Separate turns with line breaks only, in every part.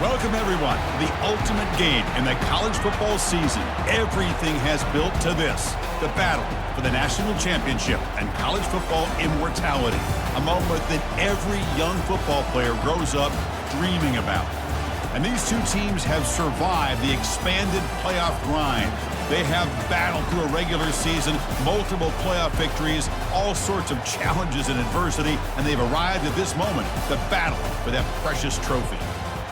Welcome, everyone, to the ultimate game in the college football season. Everything has built to this, the battle for the national championship and college football immortality, a moment that every young football player grows up dreaming about. And these two teams have survived the expanded playoff grind. They have battled through a regular season, multiple playoff victories, all sorts of challenges and adversity, and they've arrived at this moment, the battle for that precious trophy.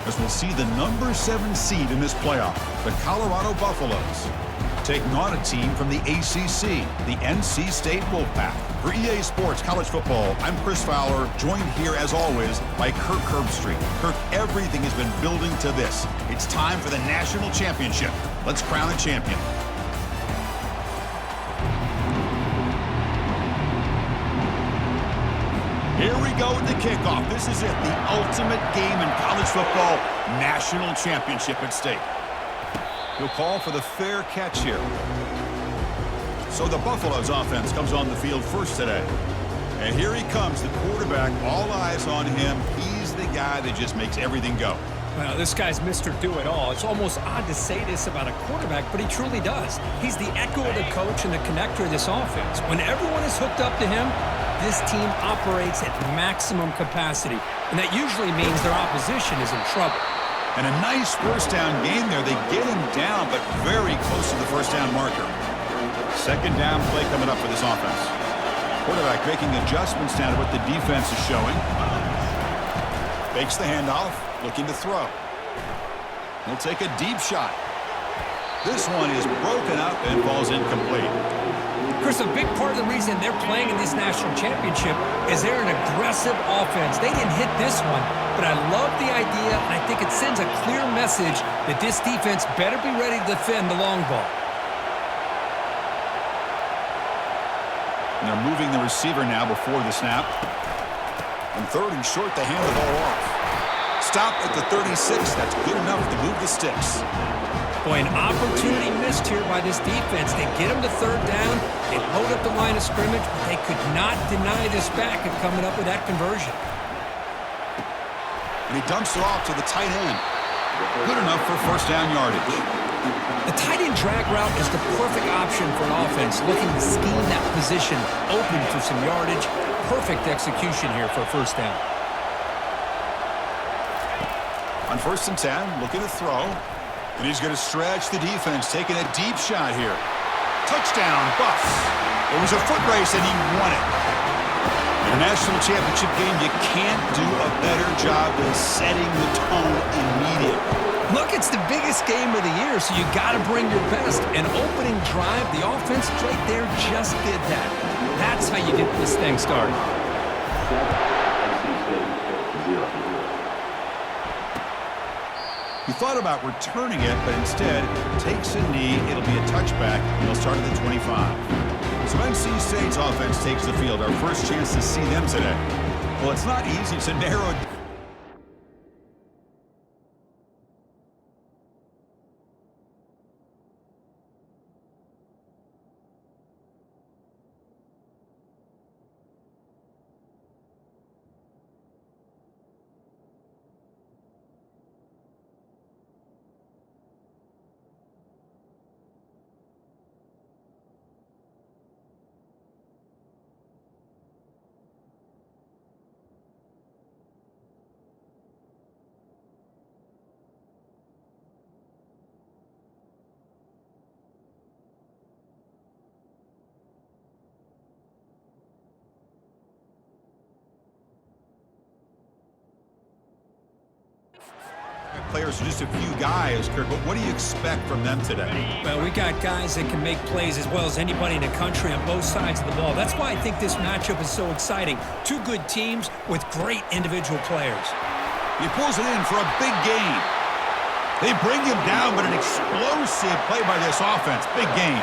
As we'll see the number 7 seed in this playoff, the Colorado Buffaloes, taking on a team from the ACC, the NC State Wolfpack. For EA Sports College Football, I'm Chris Fowler, joined here as always by Kirk Herbstreit. Kirk, everything has been building to this. It's time for the national championship. Let's crown a champion. Here we go with the kickoff. This is it, the ultimate game in college football, national championship at stake. He'll call for the fair catch here. So the Buffaloes offense comes on the field first today. And here he comes, the quarterback, all eyes on him. He's the guy that just makes everything go.
Well, this guy's Mr. Do-It-All. It's almost odd to say this about a quarterback, but he truly does. He's the echo of the coach and the connector of this offense. When everyone is hooked up to him, this team operates at maximum capacity, and that usually means their opposition is in trouble.
And a nice first down game there. They get him down, but very close to the first down marker. Second down play coming up for this offense. Quarterback making adjustments down to what the defense is showing. Fakes the handoff, looking to throw. He'll take a deep shot. This one is broken up and falls incomplete.
Chris, a big part of the reason they're playing in this national championship is they're an aggressive offense. They didn't hit this one, but I love the idea, and I think it sends a clear message that this defense better be ready to defend the long ball.
And they're moving the receiver now before the snap. And third and short, they hand the ball off. Stop at the 36. That's good enough to move the sticks.
Boy, an opportunity missed here by this defense. They get him to third down. They load up the line of scrimmage, but they could not deny this back of coming up with that conversion.
And he dumps it off to the tight end. Good enough for first down yardage.
The tight end drag route is the perfect option for an offense looking to scheme that position open for some yardage. Perfect execution here for a first down.
On 1st and 10, looking to throw. And he's going to stretch the defense, taking a deep shot here. Touchdown, Buffs. It was a foot race, and he won it. In a national championship game, you can't do a better job than setting the tone immediately.
Look, it's the biggest game of the year, so you got to bring your best. An opening drive, the offense right there just did that. That's how you get this thing started.
He thought about returning it, but instead takes a knee. It'll be a touchback, and he'll start at the 25. So NC State's offense takes the field. Our first chance to see them today. Well, it's not easy to narrow. Players are just a few guys, Kirk, but what do you expect from them today?
Well, we got guys that can make plays as well as anybody in the country on both sides of the ball. That's why I think this matchup is so exciting. Two good teams with great individual players.
He pulls it in for a big gain. They bring him down, but an explosive play by this offense. Big gain.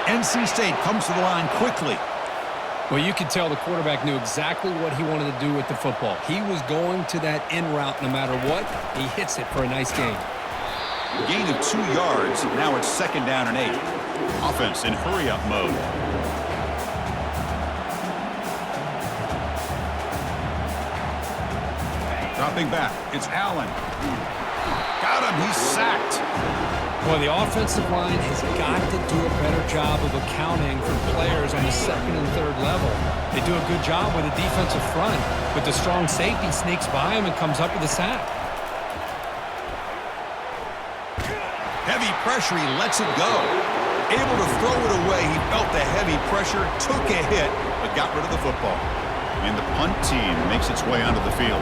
NC State comes to the line quickly.
Well, you could tell the quarterback knew exactly what he wanted to do with the football. He was going to that in route no matter what. He hits it for a nice gain.
A gain of 2 yards. Now it's 2nd down and 8. Offense in hurry-up mode. Dropping back. It's Allen. got him. He's sacked.
Well, the offensive line has got to do a better job of accounting for players on the second and third level. They do a good job with the defensive front, but the strong safety sneaks by him and comes up with a sack.
Heavy pressure, he lets it go. Able to throw it away. He felt the heavy pressure, took a hit, but got rid of the football. And the punt team makes its way onto the field.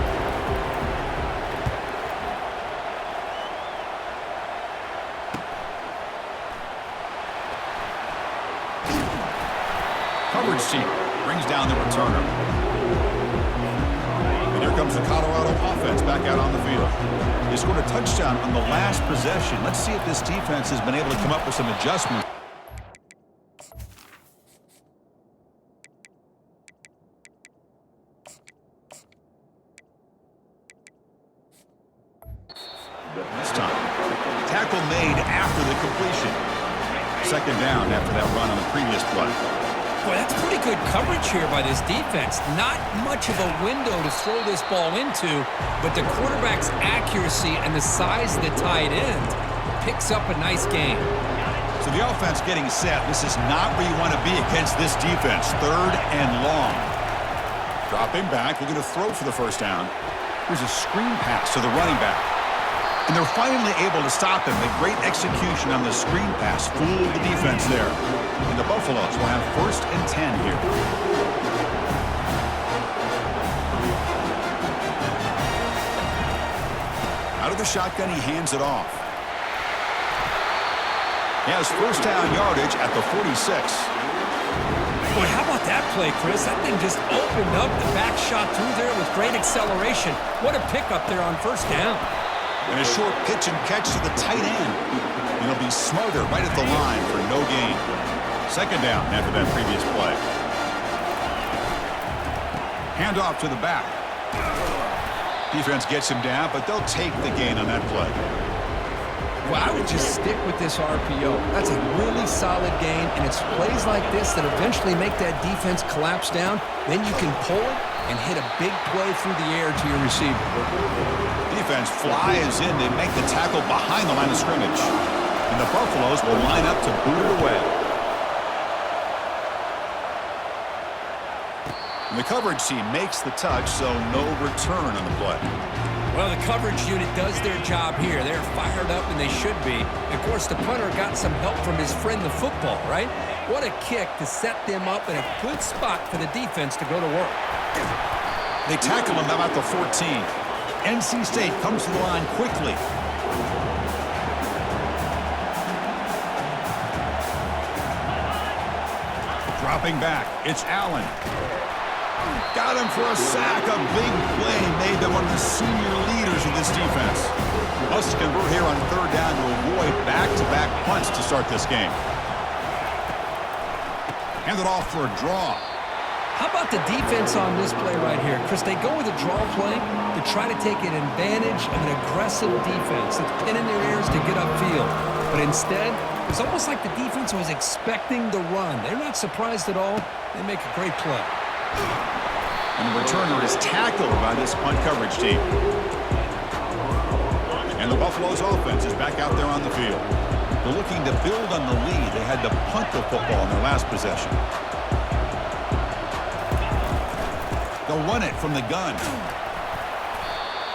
Coverage team brings down the returner. And here comes the Colorado offense back out on the field. They scored a touchdown on the last possession. Let's see if this defense has been able to come up with some adjustments. This time, tackle made after the completion. Second down after that run on the previous play.
Boy, that's pretty good coverage here by this defense. Not much of a window to throw this ball into, but the quarterback's accuracy and the size of the tight end picks up a nice gain.
So the offense getting set. This is not where you want to be against this defense. Third and long. Dropping back, looking to throw for the first down. Here's a screen pass to the running back. And they're finally able to stop him. A great execution on the screen pass. Fooled the defense there. And the Buffaloes will have 1st and 10 here. Out of the shotgun, he hands it off. He has first down yardage at the 46.
Boy, how about that play, Chris? That thing just opened up. The back shot through there with great acceleration. What a pickup there on first down.
And a short pitch and catch to the tight end. And he'll be smothered right at the line for no gain. Second down after that previous play. Handoff to the back. Defense gets him down, but they'll take the gain on that play.
Well, I would just stick with this RPO. That's a really solid game, and it's plays like this that eventually make that defense collapse down. Then you can pull it and hit a big play through the air to your receiver.
Defense flies in. They make the tackle behind the line of scrimmage. And the Buffaloes will line up to boot it away. And the coverage team makes the touch, so no return on the play.
Well, the coverage unit does their job here. They're fired up, and they should be. Of course, the punter got some help from his friend, the football, right? What a kick to set them up in a good spot for the defense to go to work.
They tackle him about the 14. NC State comes to the line quickly. Dropping back, it's Allen. Got him for a sack. A big play made by one of the senior leaders of this defense. Must convert here on third down to avoid back-to-back punts to start this game. Hand it off for a draw.
How about the defense on this play right here? Chris, they go with a draw play to try to take an advantage of an aggressive defense that's pinning their ears to get upfield. But instead, it's almost like the defense was expecting the run. They're not surprised at all. They make a great play.
And the returner is tackled by this punt coverage team. And the Buffaloes offense is back out there on the field. They're looking to build on the lead. They had to punt the football in their last possession. They'll run it from the gun.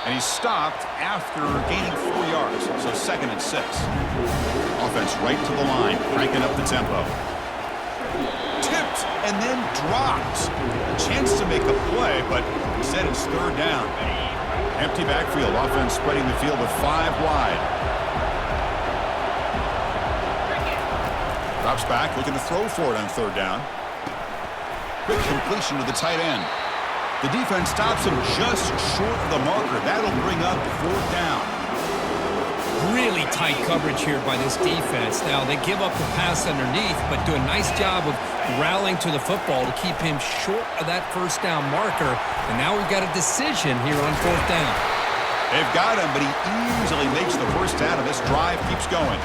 And he's stopped after gaining 4 yards, so 2nd and 6. Offense right to the line, cranking up the tempo. Tipped and then dropped. A chance to make a play, but instead it's third down. Empty backfield, offense spreading the field with 5 wide. Drops back, looking to throw for it on third down. Quick completion to the tight end. The defense stops him just short of the marker. That'll bring up 4th down.
Really tight coverage here by this defense. Now, they give up the pass underneath, but do a nice job of rallying to the football to keep him short of that first down marker. And now we've got a decision here on 4th down.
They've got him, but he easily makes the first down, and this drive keeps going.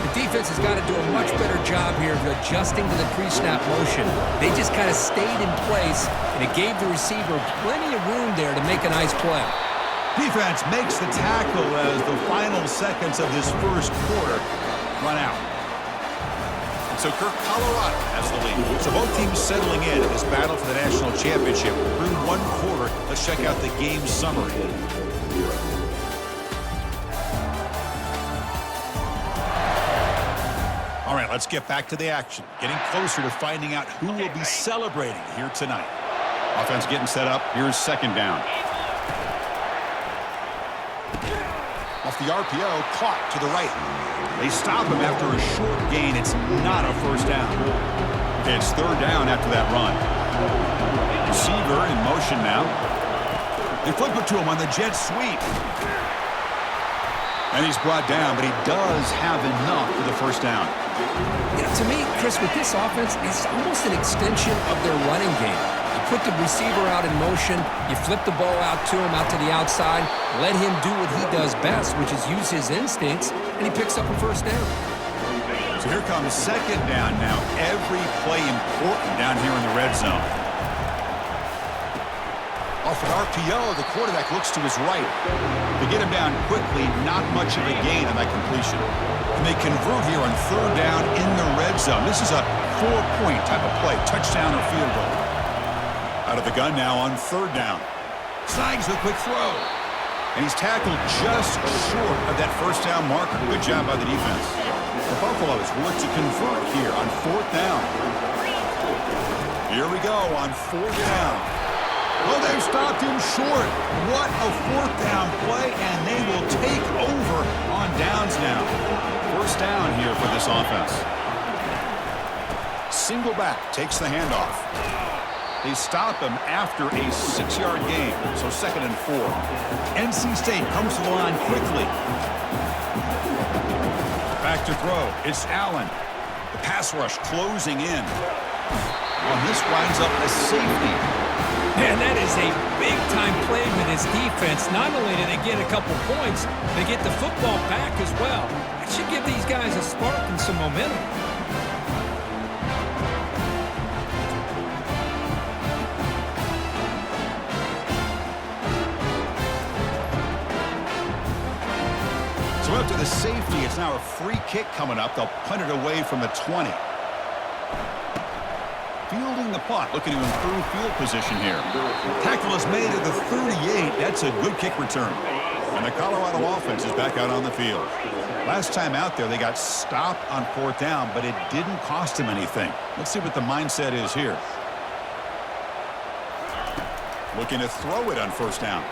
The defense has got to do a much better job here of adjusting to the pre-snap motion. They just kind of stayed in place, and it gave the receiver plenty of room there to make a nice play.
Defense makes the tackle as the final seconds of this first quarter run out. And so Kirk, Colorado has the lead. So both teams settling in this battle for the national championship through one quarter. Let's check out the game summary. All right, let's get back to the action. Getting closer to finding out who will be celebrating here tonight. Offense getting set up. Here's second down. Off the RPO, caught to the right. They stop him after a short gain. It's not a first down. It's third down after that run. Receiver in motion now. They flip it to him on the jet sweep. And he's brought down, but he does have enough for the first down.
You know, to me, Chris, with this offense, it's almost an extension of their running game. Put the receiver out in motion, you flip the ball out to him, out to the outside, let him do what he does best, which is use his instincts, and he picks up a first down.
So here comes second down now. Every play important down here in the red zone. Off an RPO, the quarterback looks to his right. They get him down quickly, not much of a gain on that completion. And they convert here on third down in the red zone. This is a 4-point type of play, touchdown or field goal. Out of the gun now on third down. Slides with a quick throw. And he's tackled just short of that first down marker. Good job by the defense. The Buffaloes work to convert here on fourth down. Here we go on fourth down. Oh, they've stopped him short. What a fourth down play, and they will take over on downs now. First down here for this offense. Single back takes the handoff. They stop him after a 6-yard gain, so second and 4. NC State comes to the line quickly. Back to throw. It's Allen. The pass rush closing in. Well, this winds up a safety.
Man, that is a big-time play with his defense. Not only do they get a couple points, they get the football back as well. That should give these guys a spark and some momentum.
So after the safety, it's now a free kick coming up. They'll punt it away from the 20. Fielding the punt, looking to improve field position here. Tackle is made at the 38. That's a good kick return. And the Colorado offense is back out on the field. Last time out there, they got stopped on fourth down, but it didn't cost them anything. Let's see what the mindset is here. Looking to throw it on first down.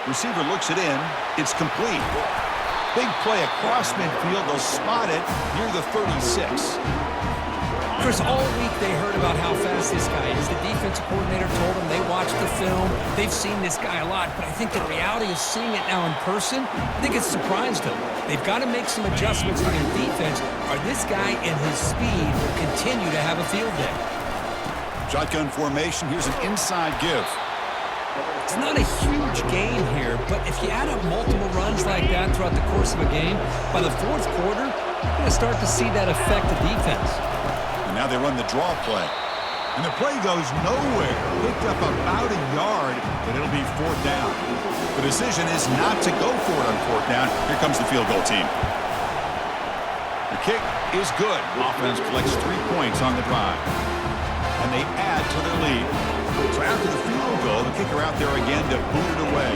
Receiver looks it in. It's complete. Big play across midfield. They'll spot it near the 36.
Chris, all week they heard about how fast this guy is. The defensive coordinator told them they watched the film. They've seen this guy a lot, but I think the reality of seeing it now in person, I think it's surprised them. They've got to make some adjustments to their defense, or this guy and his speed will continue to have a field day.
Shotgun formation. Here's an inside give.
It's not a huge gain here, but if you add up multiple runs like that throughout the course of a game, by the fourth quarter, you're going to start to see that affect the defense.
And now they run the draw play. And the play goes nowhere. Picked up about a yard, but it'll be fourth down. The decision is not to go for it on fourth down. Here comes the field goal team. The kick is good. Offense collects 3 points on the drive. And they add to their lead. So after the field goal, the kicker out there again to boot it away.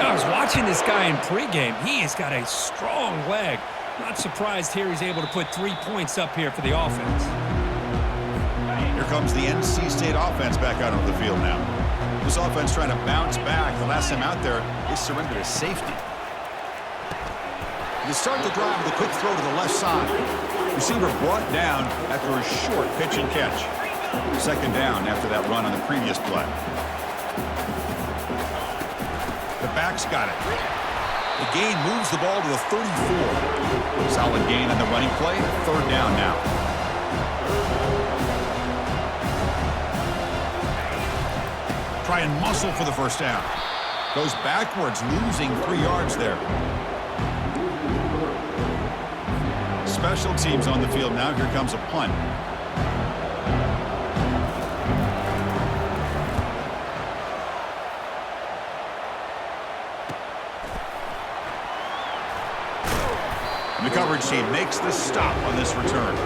I was watching this guy in pregame. He has got a strong leg. Not surprised here he's able to put 3 points up here for the offense.
Here comes the NC State offense back out on the field now. This offense trying to bounce back. The last time out there, they surrendered a safety. They start the drive with a quick throw to the left side. Receiver brought down after a short pitch and catch. Second down after that run on the previous play. The back's got it. The gain moves the ball to the 34. Solid gain on the running play. Third down now. Try and muscle for the first down. Goes backwards, losing 3 yards there. Special teams on the field now. Here comes a punt. coverage team makes the stop on this return.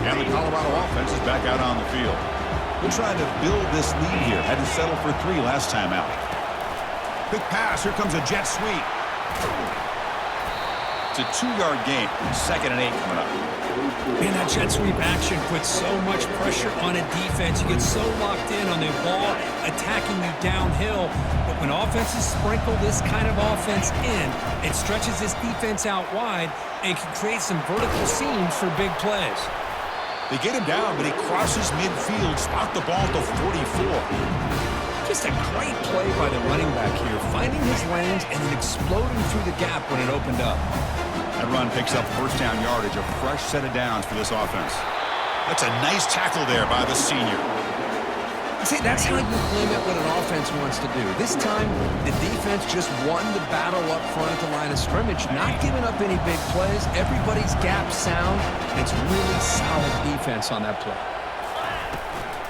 And the Colorado offense is back out on the field. They're trying to build this lead here. Had to settle for 3 last time out. Quick pass. Here comes a jet sweep. It's a 2-yard gain. 2nd and 8 coming up.
Man, that jet sweep action puts so much pressure on a defense. You get so locked in on the ball attacking you downhill. But when offenses sprinkle this kind of offense in, it stretches this defense out wide and can create some vertical seams for big plays.
They get him down, but he crosses midfield, spot the ball to 44.
Just a great play by the running back here, finding his lanes and then exploding through the gap when it opened up.
That run picks up first down yardage, a fresh set of downs for this offense. That's a nice tackle there by the senior.
See, that's how you limit what an offense wants to do. This time, the defense just won the battle up front at the line of scrimmage, not giving up any big plays. Everybody's gap sound. It's really solid defense on that play.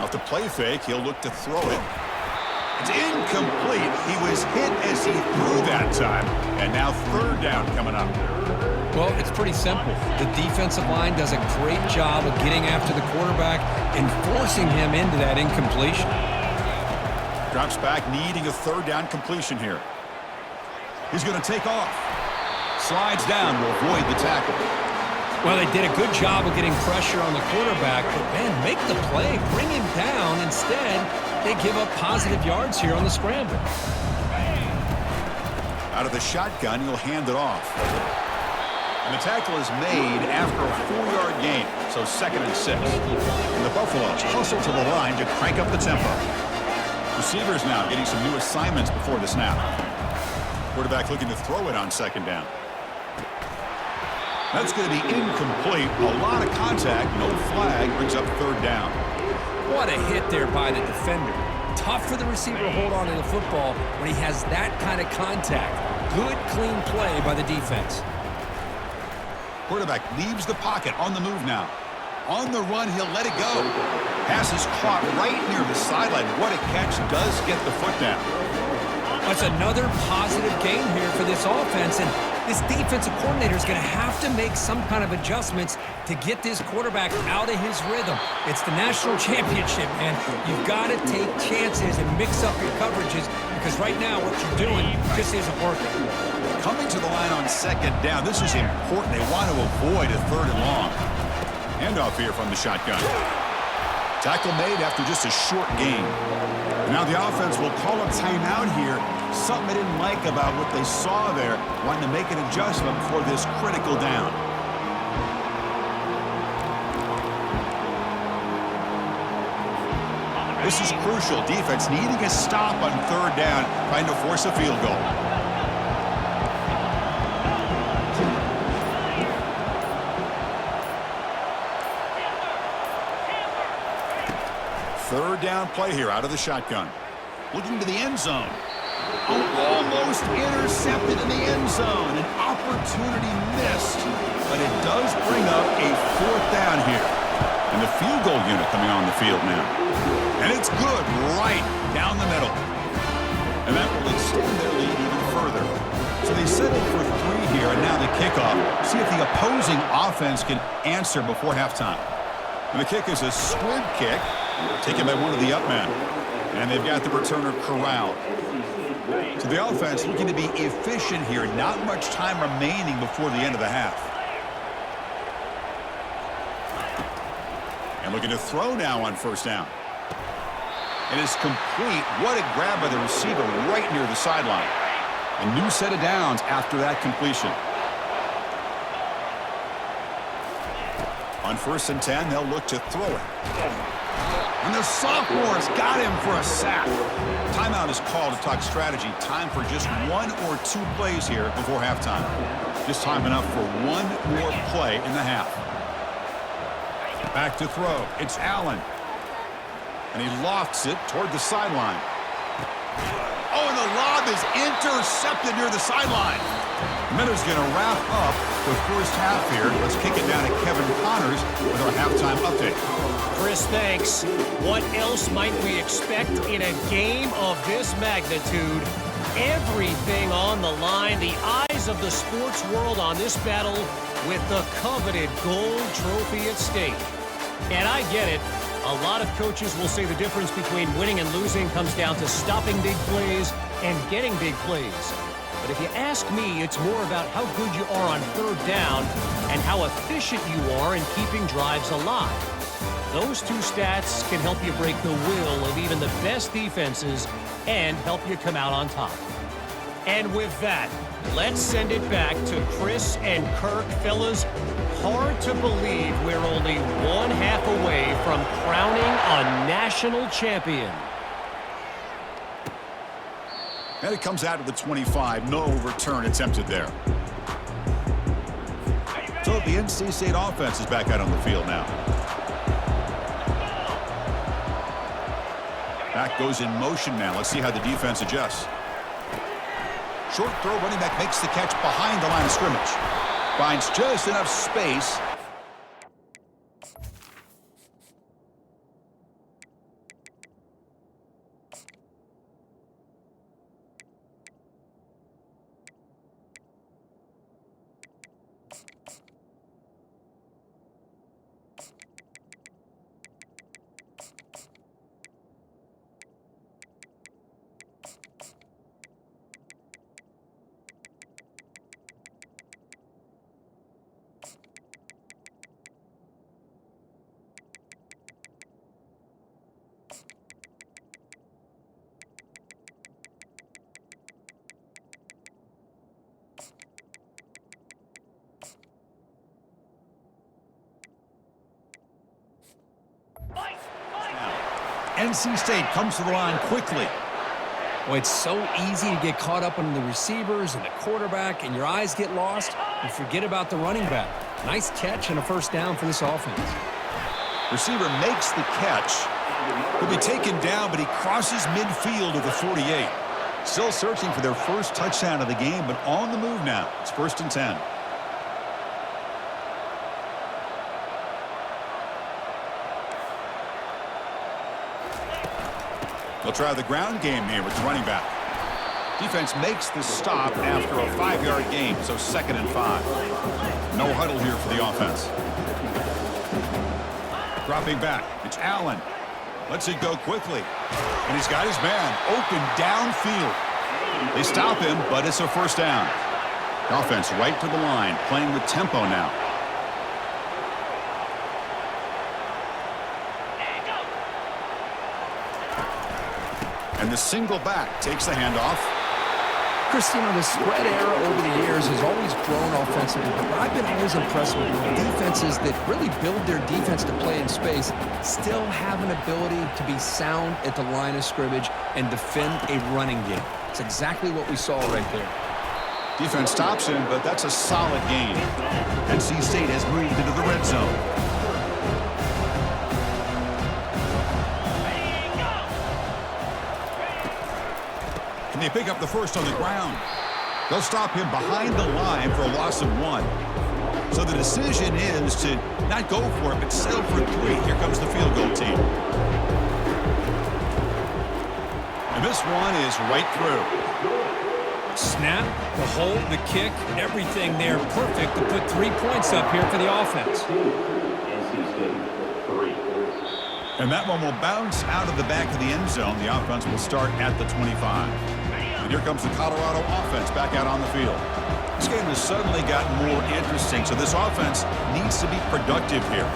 Off the play fake, he'll look to throw it. It's incomplete. He was hit as he threw that time. And now 3rd down coming up.
Well, it's pretty simple. The defensive line does a great job of getting after the quarterback and forcing him into that incompletion.
Drops back, needing a 3rd down completion here. He's going to take off. Slides down to avoid the tackle.
Well, they did a good job of getting pressure on the quarterback, but, man, make the play. Bring him down. Instead, they give up positive yards here on the scramble.
Out of the shotgun, he'll hand it off. And the tackle is made after a 4-yard gain, so 2nd and 6. And the Buffaloes hustle to the line to crank up the tempo. Receivers now getting some new assignments before the snap. Quarterback looking to throw it on 2nd down. That's going to be incomplete. A lot of contact, no flag, brings up 3rd down.
What a hit there by the defender. Tough for the receiver to hold on to the football when he has that kind of contact. Good, clean play by the defense.
Quarterback leaves the pocket on the move now. On the run, he'll let it go. Pass is caught right near the sideline. What a catch. Does get the foot down.
That's another positive game here for this offense, and this defensive coordinator is going to have to make some kind of adjustments to get this quarterback out of his rhythm. It's the national championship, man. You've got to take chances and mix up your coverages because right now what you're doing just isn't working.
Coming to the line on 2nd down. This is important. They want to avoid a 3rd and long. Handoff here from the shotgun. Tackle made after just a short gain. Now the offense will call a timeout here. Something they didn't like about what they saw there. Wanting to make an adjustment for this critical down. This is crucial. Defense needing a stop on 3rd down, trying to force a field goal. Third down play here out of the shotgun. Looking to the end zone. Almost intercepted in the end zone. An opportunity missed. But it does bring up a 4th down here. And the field goal unit coming on the field now. And it's good right down the middle. And that will extend their lead even further. So they settled for 3 here, and now the kickoff. See if the opposing offense can answer before halftime. And the kick is a squib kick, taken by one of the up men. And they've got the returner corralled. So the offense looking to be efficient here. Not much time remaining before the end of the half. And looking to throw now on 1st down. It is complete. What a grab by the receiver right near the sideline. A new set of downs after that completion. On 1st and 10, they'll look to throw it. And the sophomore's got him for a sack. Timeout is called to talk strategy. Time for just 1 or 2 plays here before halftime. Just time enough for 1 more play in the half. Back to throw. It's Allen. And he lofts it toward the sideline. Oh, and the lob is intercepted near the sideline. Miller's going to wrap up the first half here. Let's kick it down to Kevin Connors with our halftime update.
Chris, thanks. What else might we expect in a game of this magnitude? Everything on the line. The eyes eyes of the sports world on this battle with the coveted gold trophy at stake. And I get it. A lot of coaches will say the difference between winning and losing comes down to stopping big plays and getting big plays. But if you ask me, it's more about how good you are on third down and how efficient you are in keeping drives alive. Those two stats can help you break the will of even the best defenses and help you come out on top. And with that, let's send it back to Chris and Kirk. Fellas, hard to believe we're only one half away from crowning a national champion.
And it comes out to the 25. No return attempted there. So the NC State offense is back out on the field now. Back goes in motion now. Let's see how the defense adjusts. Short throw, running back makes the catch behind the line of scrimmage. Finds just enough space. NC State comes to the line quickly.
Well, it's so easy to get caught up on the receivers and the quarterback, and your eyes get lost. You forget about the running back. Nice catch and a first down for this offense.
Receiver makes the catch. He'll be taken down, but he crosses midfield of the 48. Still searching for their first touchdown of the game, but on the move now. It's 1st and 10. They'll try the ground game here with the running back. Defense makes the stop after a 5-yard gain, so 2nd and 5. No huddle here for the offense. Dropping back, it's Allen. Lets it go quickly. And he's got his man open downfield. They stop him, but it's a first down. Offense right to the line, playing with tempo now. And the single back takes the handoff.
Christina, the spread era over the years has always grown offensively, but I've been always impressed with defenses that really build their defense to play in space, still have an ability to be sound at the line of scrimmage and defend a running game. It's exactly what we saw right there.
Defense stops him, but that's a solid gain. NC State has moved into the red zone. They pick up the first on the ground. They'll stop him behind the line for a loss of 1. So the decision is to not go for it, but settle for 3. Here comes the field goal team. And this one is right through.
Snap, the hold, the kick, everything there perfect to put 3 points up here for the offense.
And that one will bounce out of the back of the end zone. The offense will start at the 25. And here comes the Colorado offense back out on the field. This game has suddenly gotten more interesting, so this offense needs to be productive here.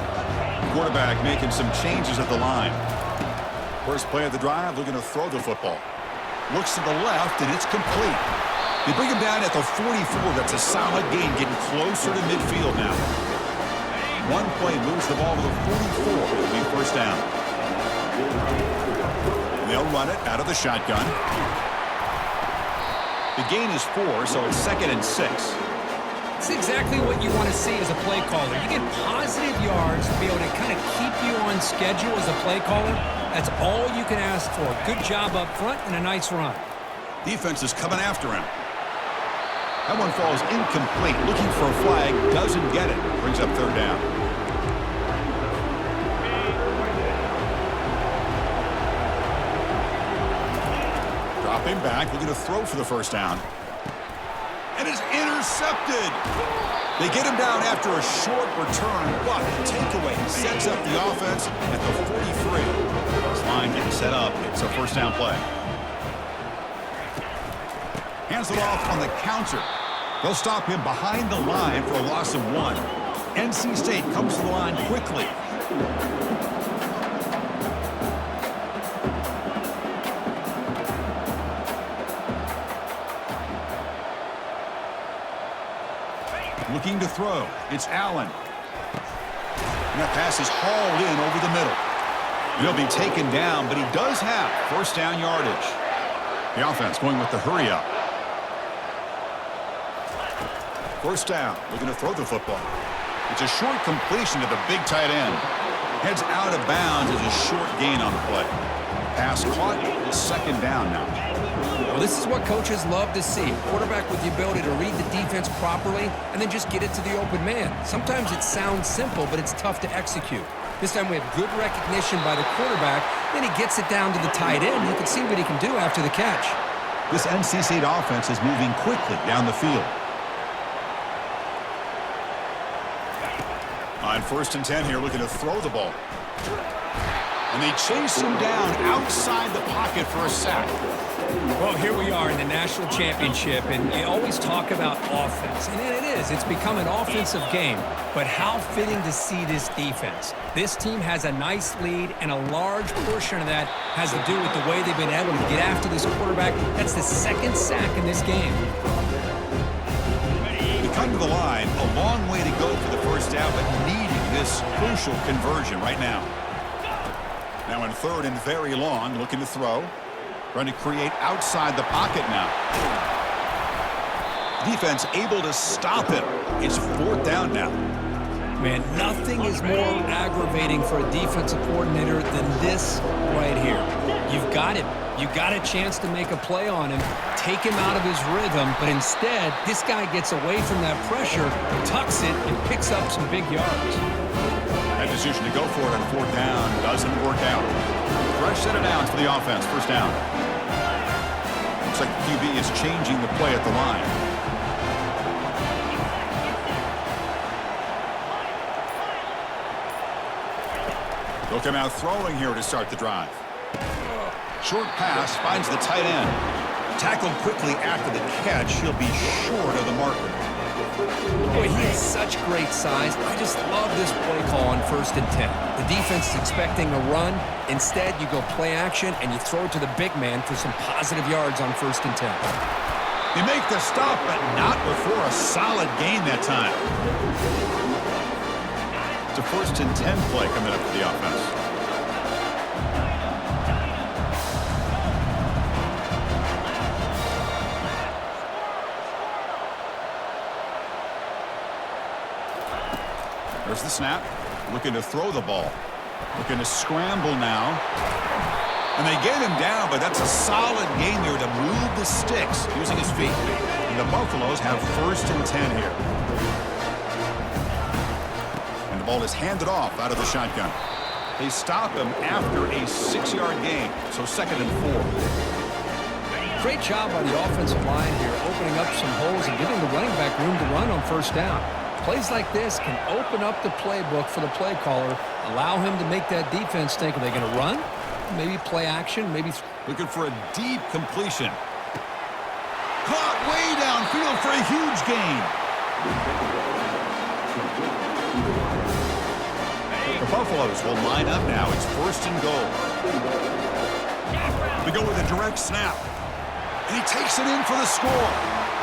Quarterback making some changes at the line. First play of the drive, looking to throw the football. Looks to the left, and it's complete. They bring him down at the 44. That's a solid gain, getting closer to midfield now. One play moves the ball to the 44. It'll be first down. And they'll run it out of the shotgun. The gain is 4, so it's 2nd and 6.
It's exactly what you want to see as a play caller. You get positive yards to be able to kind of keep you on schedule as a play caller. That's all you can ask for. Good job up front and a nice run.
Defense is coming after him. That one falls incomplete. Looking for a flag. Doesn't get it. Brings up 3rd down. Dropping back. Looking to throw for the first down. And That is intercepted. They get him down after a short return, but the takeaway sets up the offense at the 43. This line getting set up. It's a first down play. Hands it off on the counter. They'll stop him behind the line for a loss of 1. NC State comes to the line quickly. Looking to throw. It's Allen. And that pass is hauled in over the middle. He'll be taken down, but he does have first down yardage. The offense going with the hurry up. First down, looking to throw the football. It's a short completion to the big tight end. Heads out of bounds as a short gain on the play. Pass caught, second down now.
Well, this is what coaches love to see. Quarterback with the ability to read the defense properly and then just get it to the open man. Sometimes it sounds simple, but it's tough to execute. This time we have good recognition by the quarterback. Then he gets it down to the tight end. You can see what he can do after the catch.
This NC State offense is moving quickly down the field. On first and 10 here, looking to throw the ball. And they chase him down outside the pocket for a sack.
Well, here we are in the national championship, and you always talk about offense. And it is. It's become an offensive game. But how fitting to see this defense. This team has a nice lead, and a large portion of that has to do with the way they've been able to get after this quarterback. That's the second sack in this game.
They come to the line, a long way to go for the first down, but needing this crucial conversion right now. Now in third and very long, looking to throw. Trying to create outside the pocket now. Defense able to stop him. It's fourth down now.
Man, nothing is more aggravating for a defensive coordinator than this right here. You've got him. You got a chance to make a play on him, take him out of his rhythm, but instead, this guy gets away from that pressure, tucks it, and picks up some big yards.
That decision to go for it on fourth down doesn't work out. Fresh set of downs for the offense. First down. Looks like the QB is changing the play at the line. They'll come out throwing here to start the drive. Short pass finds the tight end. Tackled quickly after the catch. He'll be short of the marker.
Boy, he has such great size. I just love this play call on first and 10. The defense is expecting a run. Instead, you go play action, and you throw it to the big man for some positive yards on first and 10.
They make the stop, but not before a solid gain that time. It's a first and 10 play coming up for the offense. There's the snap. Looking to throw the ball. Looking to scramble now. And they get him down, but that's a solid game there to move the sticks using his feet. And the Buffaloes have first and 10 here. And the ball is handed off out of the shotgun. They stop him after a 6-yard gain, so second and 4.
Great job by the offensive line here, opening up some holes and giving the running back room to run on first down. Plays like this can open up the playbook for the play caller, allow him to make that defense think, are they going to run? Maybe play action, maybe...
Looking for a deep completion. Caught way downfield for a huge gain. The Buffaloes will line up now. It's first and goal. We go with a direct snap. And he takes it in for the score.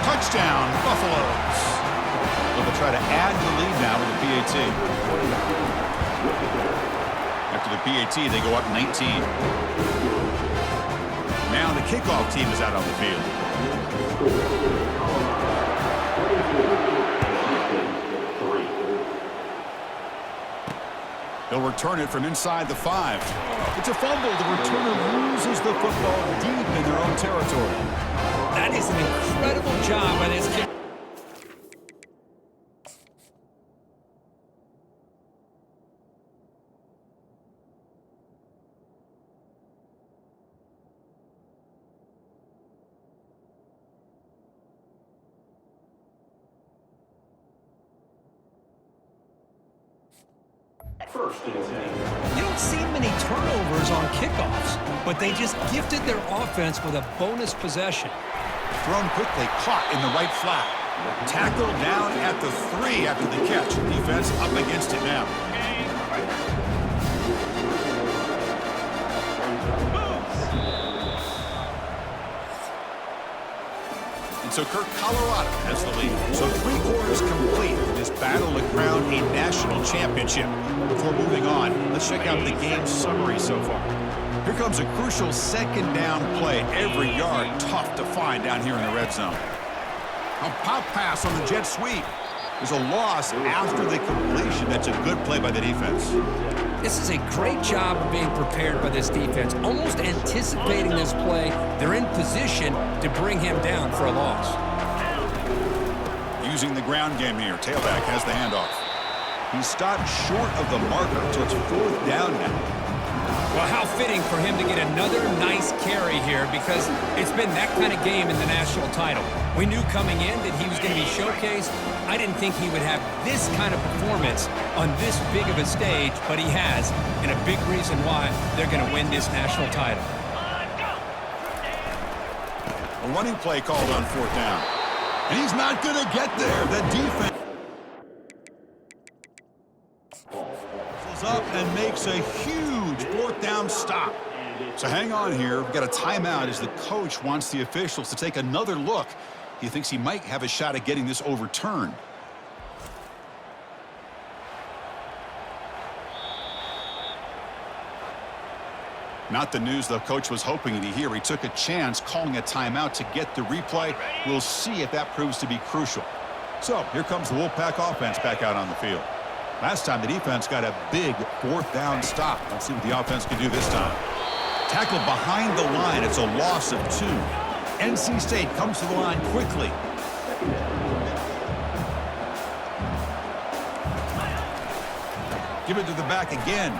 Touchdown, Buffaloes. They'll try to add to the lead now with the PAT. After the PAT, they go up 19. Now the kickoff team is out on the field. They'll return it from inside the 5. It's a fumble. The returner loses the football deep in their own territory.
That is an incredible job by this kicker. You don't see many turnovers on kickoffs, but they just gifted their offense with a bonus possession.
Thrown quickly, caught in the right flat. Tackled down at the 3 after the catch. Defense up against it now. And so Kirk, Colorado has the lead. So 3 quarters complete in this battle to crown a national championship. Before moving on, let's check out the game summary so far. Here comes a crucial second down play. Every yard tough to find down here in the red zone. A pop pass on the jet sweep. There's a loss after the completion. That's a good play by the defense.
This is a great job of being prepared by this defense, almost anticipating this play. They're in position to bring him down for a loss.
Using the ground game here, tailback has the handoff. He stopped short of the marker, so it's 4th down now.
Well, how fitting for him to get another nice carry here, because it's been that kind of game in the national title. We knew coming in that he was going to be showcased. I didn't think he would have this kind of performance on this big of a stage, but he has, and a big reason why they're going to win this national title.
A running play called on 4th down. And he's not going to get there. The defense up and makes a huge 4th down stop. So hang on here. We've got a timeout as the coach wants the officials to take another look. He thinks he might have a shot at getting this overturned. Not the news the coach was hoping to hear. He took a chance calling a timeout to get the replay. We'll see if that proves to be crucial. So here comes the Wolfpack offense back out on the field. Last time the defense got a big 4th down stop. Let's see what the offense can do this time. Tackled behind the line. It's a loss of 2. NC State comes to the line quickly. Give it to the back again.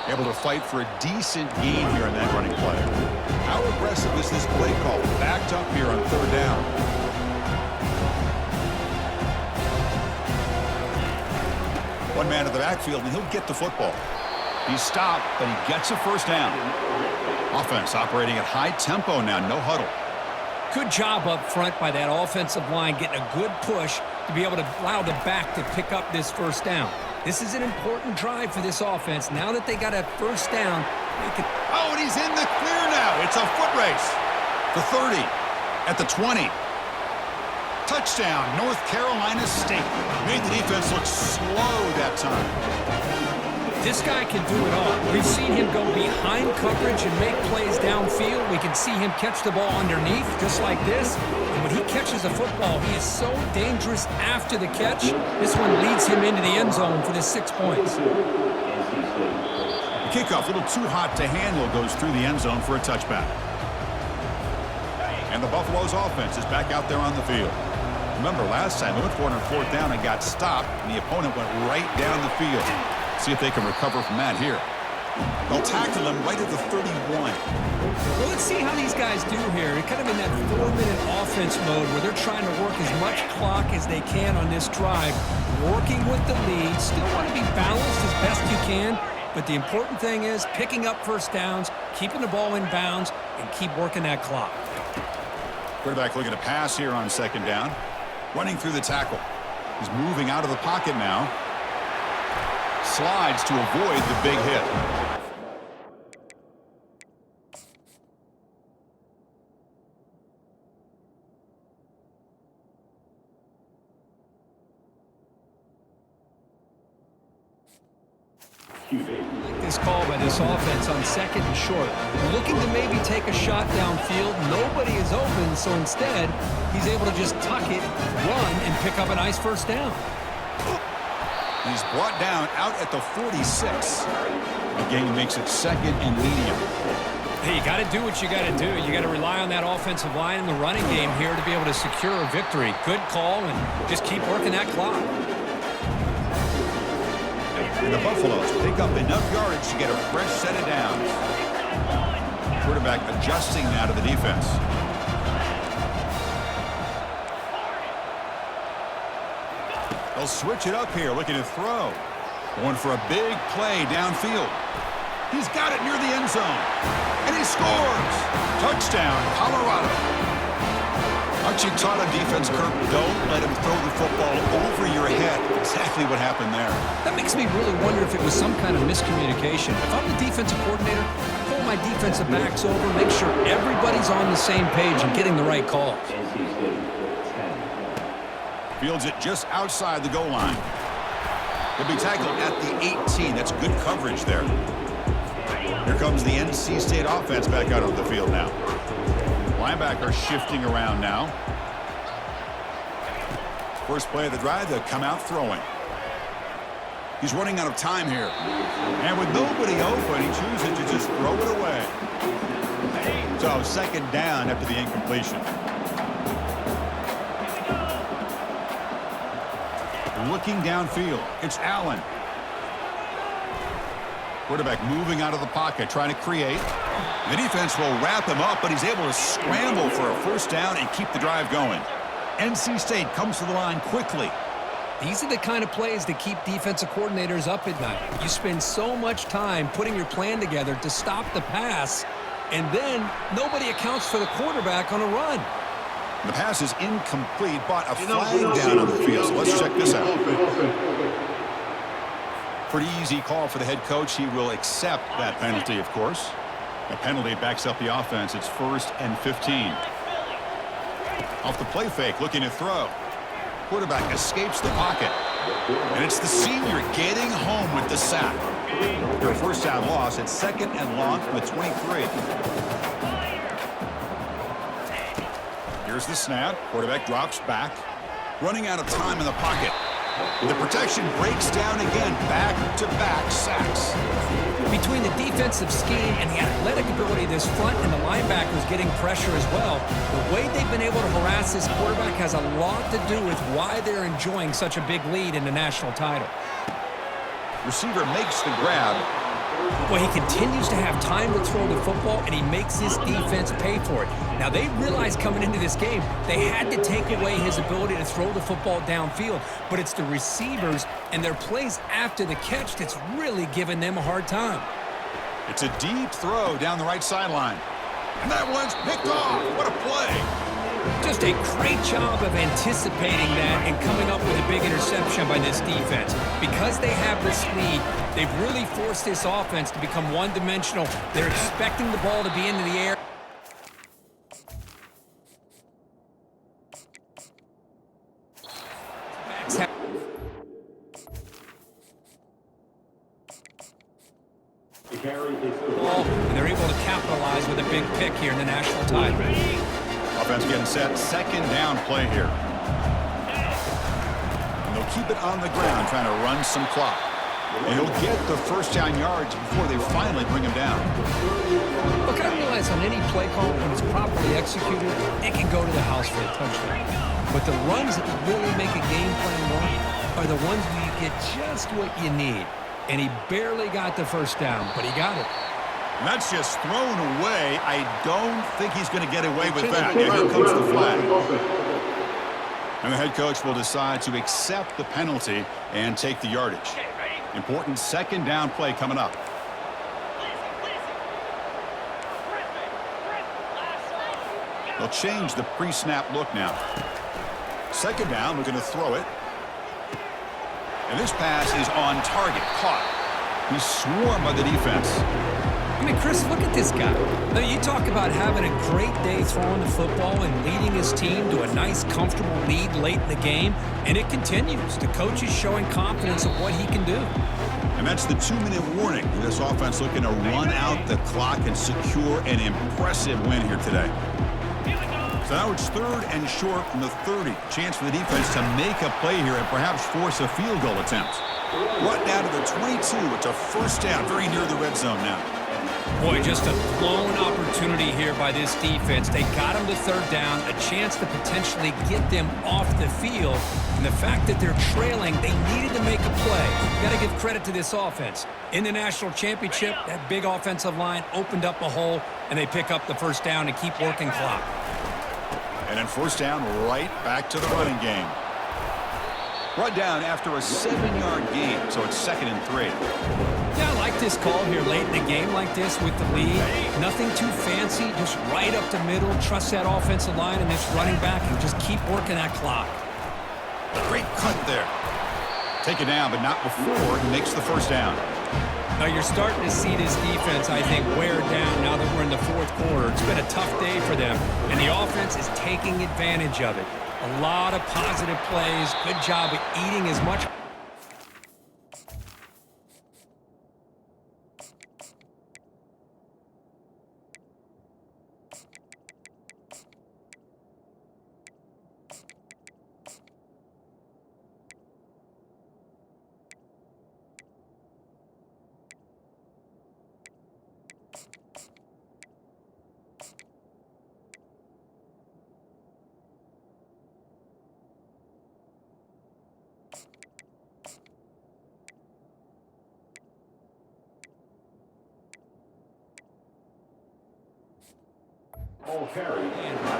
Able to fight for a decent gain here in that running play. How aggressive is this play call? Backed up here on 3rd down. One man in the backfield, and he'll get the football. He's stopped, but he gets a 1st down. Offense operating at high tempo now, no huddle.
Good job up front by that offensive line, getting a good push to be able to allow the back to pick up this 1st down. This is an important drive for this offense. Now that they got a 1st down, they can...
Oh, and he's in the clear now. It's a foot race. The 30, at the 20. Touchdown, North Carolina State. Made the defense look slow that time.
This guy can do it all. We've seen him go behind coverage and make plays downfield. We can see him catch the ball underneath, just like this. And when he catches a football, he is so dangerous after the catch. This one leads him into the end zone for the 6 points.
The kickoff, a little too hot to handle, goes through the end zone for a touchback. And the Buffalo's offense is back out there on the field. Remember, last time they went for it on 4th down and got stopped, and the opponent went right down the field. See if they can recover from that here. They'll tackle him right at the 31.
Well, let's see how these guys do here. They're kind of in that 4-minute offense mode where they're trying to work as much clock as they can on this drive, working with the lead. Still want to be balanced as best you can, but the important thing is picking up 1st downs, keeping the ball in bounds, and keep working that clock.
Quarterback looking to pass here on 2nd down. Running through the tackle. He's moving out of the pocket now. Slides to avoid the big hit.
This call by this offense on 2nd and short. Looking to maybe take a shot downfield. Nobody is open, so instead, he's able to just tuck it, run, and pick up a nice 1st down.
He's brought down out at the 46. The game makes it 2nd and medium.
Hey, you got to do what you got to do. You got to rely on that offensive line in the running game here to be able to secure a victory. Good call, and just keep working that clock.
And the Buffaloes pick up enough yardage to get a fresh set of downs. Quarterback adjusting now to the defense. They'll switch it up here, looking to throw. Going for a big play downfield. He's got it near the end zone. And he scores! Touchdown, Colorado. Aren't you taught on defense, Kirk? Don't let him throw the football over your head. Exactly what happened there.
That makes me really wonder if it was some kind of miscommunication. If I'm the defensive coordinator, pull my defensive backs over, make sure everybody's on the same page and getting the right calls.
Fields it just outside the goal line. He'll be tackled at the 18. That's good coverage there. Here comes the NC State offense back out on the field now. Linebacker shifting around now. First play of the drive, they'll come out throwing. He's running out of time here. And with nobody open, he chooses to just throw it away. So second down after the incompletion. Looking downfield, it's Allen. Quarterback moving out of the pocket, trying to create. The defense will wrap him up, but he's able to scramble for a first down and keep the drive going. NC State comes to the line quickly.
These are the kind of plays that keep defensive coordinators up at night. You spend so much time putting your plan together to stop the pass, and then nobody accounts for the quarterback on a run.
The pass is incomplete, but a flag down on the field. So let's check this out. Pretty easy call for the head coach. He will accept that penalty, of course. The penalty backs up the offense. It's 1st and 15. Off the play fake, looking to throw. Quarterback escapes the pocket. And it's the senior getting home with the sack. Their first down loss. It's 2nd and long from the 23. Here's the snap. Quarterback drops back. Running out of time in the pocket. The protection breaks down again. Back-to-back sacks.
Between the defensive scheme and the athletic ability of this front and the linebackers getting pressure as well, the way they've been able to harass this quarterback has a lot to do with why they're enjoying such a big lead in the national title.
Receiver makes the grab.
Well, he continues to have time to throw the football, and he makes his defense pay for it. Now, they realized coming into this game they had to take away his ability to throw the football downfield, but it's the receivers and their plays after the catch that's really giving them a hard time.
It's a deep throw down the right sideline. And that one's picked off. What a play.
Just a great job of anticipating that and coming up with a big interception by this defense. Because they have this lead, they've really forced this offense to become one-dimensional. They're expecting the ball to be into the air. And they're able to capitalize with a big pick here in the national title.
Offense getting set. 2nd down play here. And they'll keep it on the ground, trying to run some clock. And he'll get the first down yards before they finally bring him down.
Look, I realize on any play call, when it's properly executed, it can go to the house for a touchdown. But the runs that really make a game plan work are the ones where you get just what you need. And he barely got the first down, but he got it.
And that's just thrown away. I don't think he's going to get away with that. Yeah, here comes the flag. And the head coach will decide to accept the penalty and take the yardage. Important 2nd down play coming up. They'll change the pre-snap look now. 2nd down, looking to throw it. And this pass is on target, caught. He's swarmed by the defense.
I mean, Chris, look at this guy. Now, you talk about having a great day throwing the football and leading his team to a nice, comfortable lead late in the game, and it continues. The coach is showing confidence of what he can do.
And that's the 2-minute warning. This offense looking to run out the clock and secure an impressive win here today. So now it's 3rd and short from the 30. Chance for the defense to make a play here and perhaps force a field goal attempt. Right down to the 22. It's a first down, very near the red zone now.
Boy, just a blown opportunity here by this defense. They got him to 3rd down, a chance to potentially get them off the field. And the fact that they're trailing, they needed to make a play. Got to give credit to this offense. In the national championship, that big offensive line opened up a hole, and they pick up the first down and keep working clock.
And then first down, right back to the running game. Brought down after a 7-yard gain, so it's 2nd and 3.
Yeah, I like this call here late in the game like this with the lead. Nothing too fancy, just right up the middle. Trust that offensive line and this running back and just keep working that clock.
Great cut there. Take it down, but not before he makes the first down.
Now you're starting to see this defense, I think, wear down now that we're in the fourth quarter. It's been a tough day for them, and the offense is taking advantage of it. A lot of positive plays. Good job of eating as much.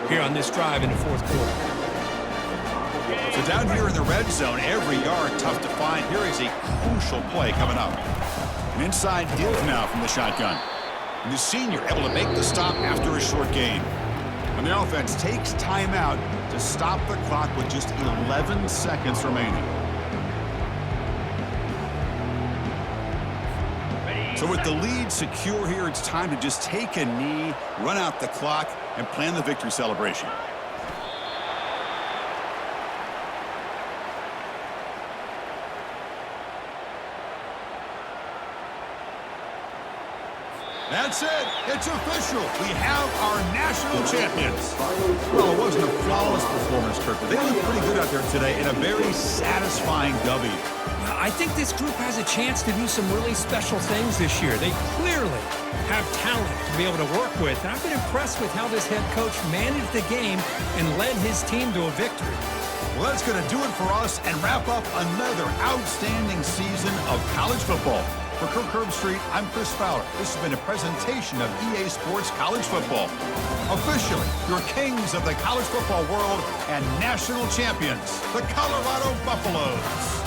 Here on this drive in the fourth quarter.
So down here in the red zone, every yard tough to find. Here is a crucial play coming up. An inside deal now from the shotgun. And the senior able to make the stop after a short gain. And the offense takes timeout to stop the clock with just 11 seconds remaining. So with the lead secure here, it's time to just take a knee, run out the clock, and plan the victory celebration. That's it. It's official. We have our national champions. Well, it wasn't a flawless performance, Kirk, but they looked pretty good out there today in a very satisfying W.
I think this group has a chance to do some really special things this year. They clearly have talent to be able to work with. And I've been impressed with how this head coach managed the game and led his team to a victory.
Well, that's going to do it for us and wrap up another outstanding season of college football. For Kirk Herbstreit, I'm Chris Fowler. This has been a presentation of EA Sports College Football. Officially, your kings of the college football world and national champions, the Colorado Buffaloes.